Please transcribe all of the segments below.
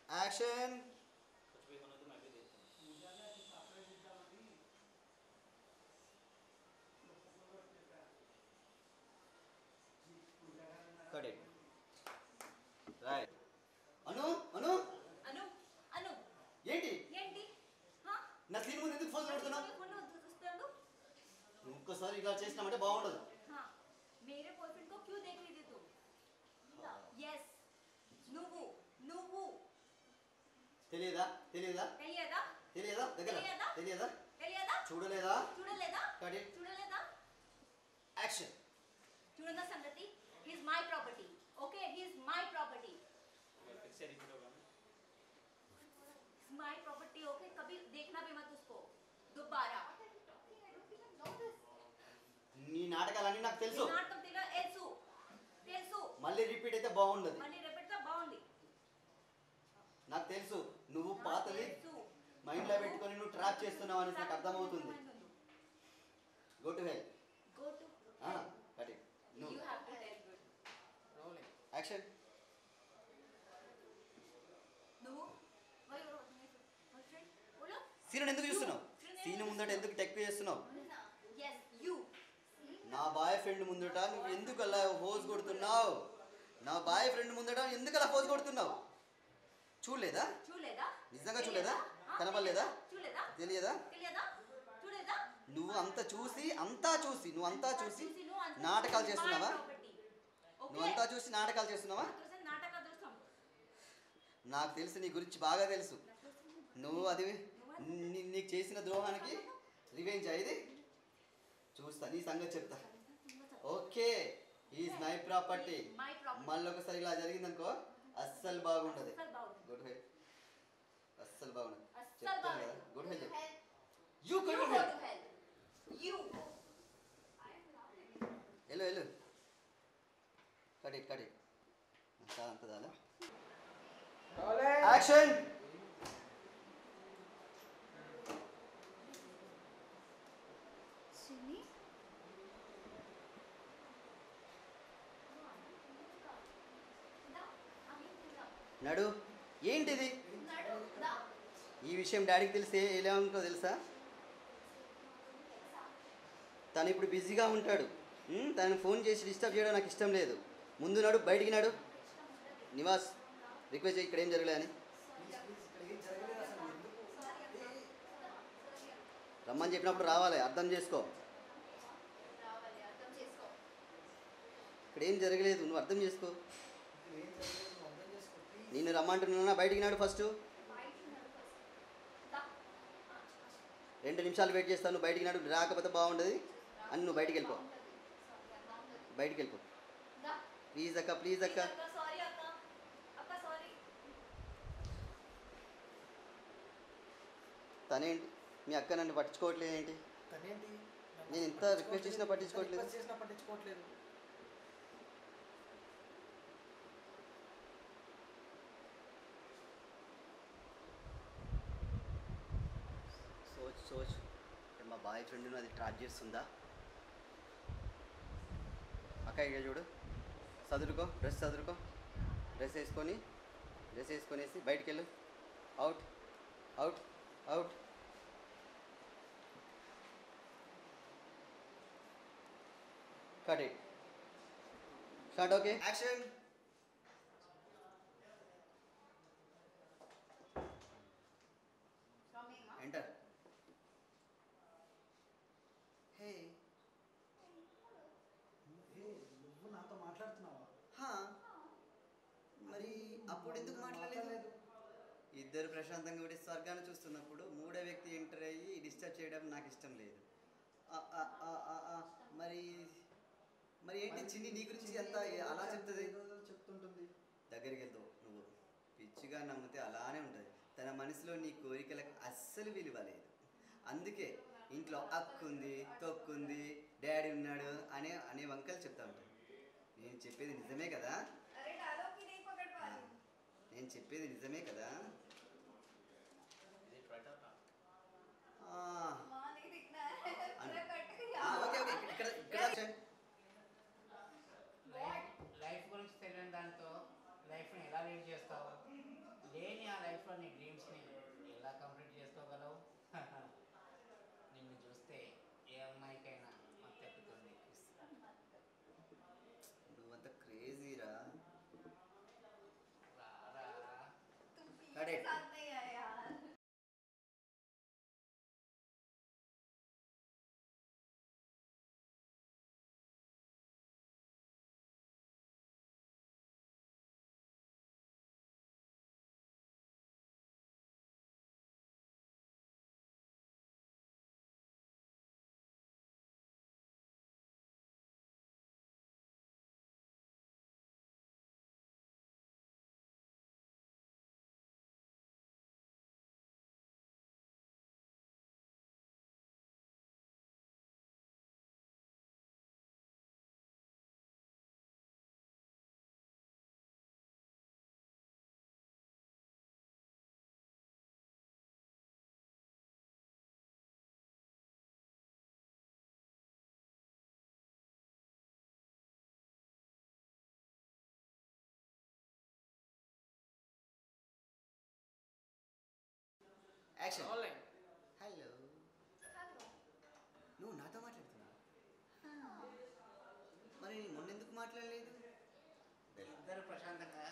Action. कुछ भी होना तो मैं भी देखता हूँ। Cut it. राइट। అను అను అను అను ఏంటి ఏంటి హా నా సీన్ ముందు ఎందుకు ఫోన్ కొడుతున్నావు? ఫోన్ చూస్తాడు ఇంకొకసారి ఇలా చేసినామంటే బాగుండదు. हाँ मेरे बॉयफ्रेंड को क्यों देख रही थी तू यस నువ్వు నువ్వు తెలియదా తెలియదా తెలియదా తెలియదా దగ్గర తెలియదా? తెలియదా తెలియదా చూడలేదా చూడలేదా కట్ ఇట్. చూడలేదా యాక్షన్. చూడన సంగతి he is my property okay he is my property अगर फिर से रिपीट होगा ना it's my property okay कभी देखना भी मत उसको दोबारा నీ నాటకాలన్నీ నాకు తెలుసు. నాటకం తెలుసు తెలుసు మళ్ళీ రిపీట్ అయితే బాగుండదు. మళ్ళీ రిపీట్ గా బాగుంది నాకు తెలుసు నువ్వు పాతది మైండ్ లో పెట్టుకొని నువ్వు ట్రాప్ చేస్తున్నావు అని నాకు అర్థమవుతుంది. Go to hell. go to cut it. నువ్వు you have to tell good rolling action. నువ్వు why you my friend बोलो సీన్ ఎందుకు చూస్తున్నావు? సీన్ ముందట ఎందుకు టెక్ చేస్తున్నావు? yes you నా బాయ్ ఫ్రెండ్ ముందట నువ్వు ఎందుకు అలా పోజ్ కొడుతున్నావు? నా బాయ్ ఫ్రెండ్ ముందట ఎందుకు అలా పోజ్ కొడుతున్నావు? చూడలేదా? చూడలేదా నిజంగా చూడలేదా? కనపడలేదా? చూడలేదా తెలియదా? తెలియదా చూడలేదా నువ్వు అంతా చూసి నాటకాలు చేస్తున్నావా? నువ్వంతా చూసి నాటకాలు చేస్తున్నావా? నాటక దోషం నాకు తెలుసు, నీ గురించి బాగా తెలుసు. నువ్వు అది నీకు చేసిన ద్రోహానికి రివెంజ్ అయ్యేది చూస్తా, నీ సంగతి చెప్తా. Okay is my property. మళ్ళీ ఒకసారి ఇలా జరిగిందనుకో అస్సలు బాగుండదు. గుడ్ హెడ్ అస్సలు బాగుండదు. చెప్తాను కదా good head. You good head. వెళ్ళు కట్ ఇట్ అంత చాలు. యాక్షన్. నడు. ఏంటిది? ఈ విషయం డాడీకి తెలిస్తే ఎలా ఉంటుందో తెలుసా? తను ఇప్పుడు బిజీగా ఉంటాడు. తను ఫోన్ చేసి డిస్టర్బ్ చేయడం నాకు ఇష్టం లేదు. ముందు నడు, బయటికి నడు. నివాస్ రిక్వెస్ట్ చేయి, ఇక్కడ ఏం జరగలే అని. రమ్మని చెప్పినప్పుడు రావాలి, అర్థం చేసుకో. ఇక్కడ ఏం జరగలేదు, నువ్వు అర్థం చేసుకో. నేను రమ్మంటున్నా, బయటికి నాడు. ఫస్ట్ 2 నిమిషాలు వెయిట్ చేస్తాను, నువ్వు బయటికి నాడు. రాకపోతే బాగుండదు అని నువ్వు బయటికి వెళ్ళిపో. ప్లీజ్ అక్క. తనేంటి మీ అక్క నన్ను పట్టించుకోవట్లేదు ఏంటి? నేను ఎంత రిక్వెస్ట్ చేసినా పట్టించుకోవట్లేదు. సోచ్ మా బాయ్ ఫ్రెండ్ను అది ట్రాప్ చేస్తుందా? అక్క ఇక చూడు, డ్రెస్ చదువుకో, డ్రెస్ వేసుకొనేసి బయటికి వెళ్ళు. Out. Cut it. Start. Okay action. Enter. Hey నువ్వు నాతో మాట్లాడుతున్నావా? మరి అప్పుడు ఎందుకు మాట్లాడలేదు? ఇద్దరు ప్రశాంతంగా ఉండి స్వర్గాన్ని చూస్తున్నప్పుడు మూడో వ్యక్తి ఎంటర్ అయ్యి డిస్టర్బ్ చేయడం నాకు ఇష్టం లేదు. మరి ఏంటి చిన్ని నీ గురించి ఎంత అలా చెప్తుంటుంది? దగ్గరికి వెళ్తావు నువ్వు. పిచ్చిగా నమ్మితే అలానే ఉంటుంది. తన మనసులో నీ కోరికలకు అస్సలు విలువ లేదు. అందుకే ఇంట్లో అక్కుంది, తొక్కుంది, డాడీ ఉన్నాడు అనే వంకలు చెప్తా ఉంటాను. నేను చెప్పేది నిజమే కదా? ఓకే ఇక్కడ లైఫ్ గురించి తెలియని దాంతో లైఫ్ని ఎలా లీడ్ చేస్తావు? లేని ఆ యాక్షన్. రోలింగ్. హలో, హలో నువ్వు నాతో మాట్లాడుతున్నావు? మరి మొన్నెందుకు మాట్లాడలేదు? ఇద్దరు ప్రశాంతంగా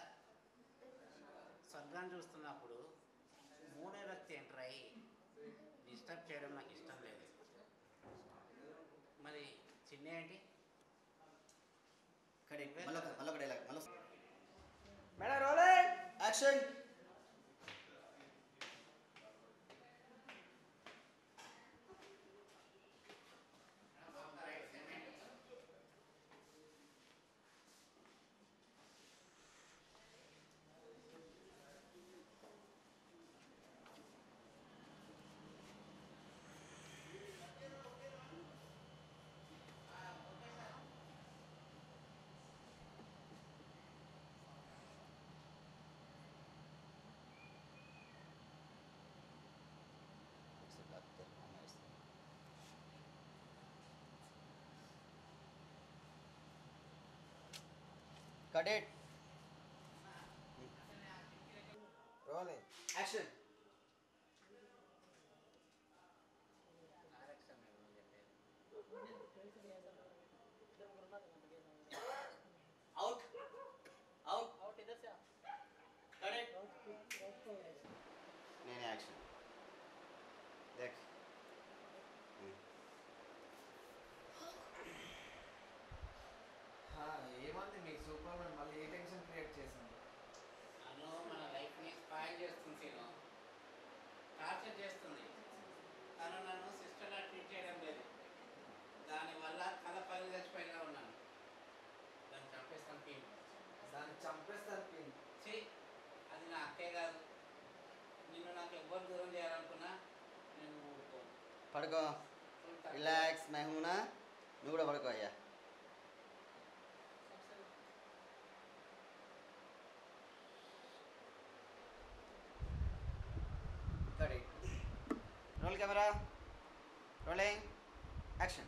స్వర్గాన్ని చూస్తున్నప్పుడు మూడో వ్యక్తి ఎంటర్ అయ్యి డిస్టర్బ్ చేయడం నాకు ఇష్టం లేదు. మరి చిన్న ఏంటి? కరెక్ట్. మళ్ళొక dialogue. Madam rolling. Action. Cut it. Rolling. Action. Direction ఏమో చెప్పేది. Out. Out. Cut it. నేనే యాక్షన్. దేఖ్. ఏమంది మీకు సూపర్ మ్యాన్ మళ్ళీ ఏ టెన్షన్ క్రియేట్ చేసింది? అను మన లైఫ్ని స్పాయిల్ చేస్తుంది సీను. టార్చర్ చేస్తుంది. తను నన్ను సిస్టర్గా ట్రీట్ చేయడం లేదు. దానివల్ల తల పని చచ్చిపోయినా ఉన్నాను. దాన్ని చంపేస్తాను పీన్. దాన్ని చంపేస్తారు పీన్. అది నా అక్కే కాదు. నిన్ను నాకు ఎవ్వరు దూరం చేయాలనుకున్నా నేను ఊరుకోను. పడుకో. రిలాక్స్ మెహూనా. నువ్వు కూడా పడుకో అయ్యా. Cut it. Roll camera. Rolling. Action.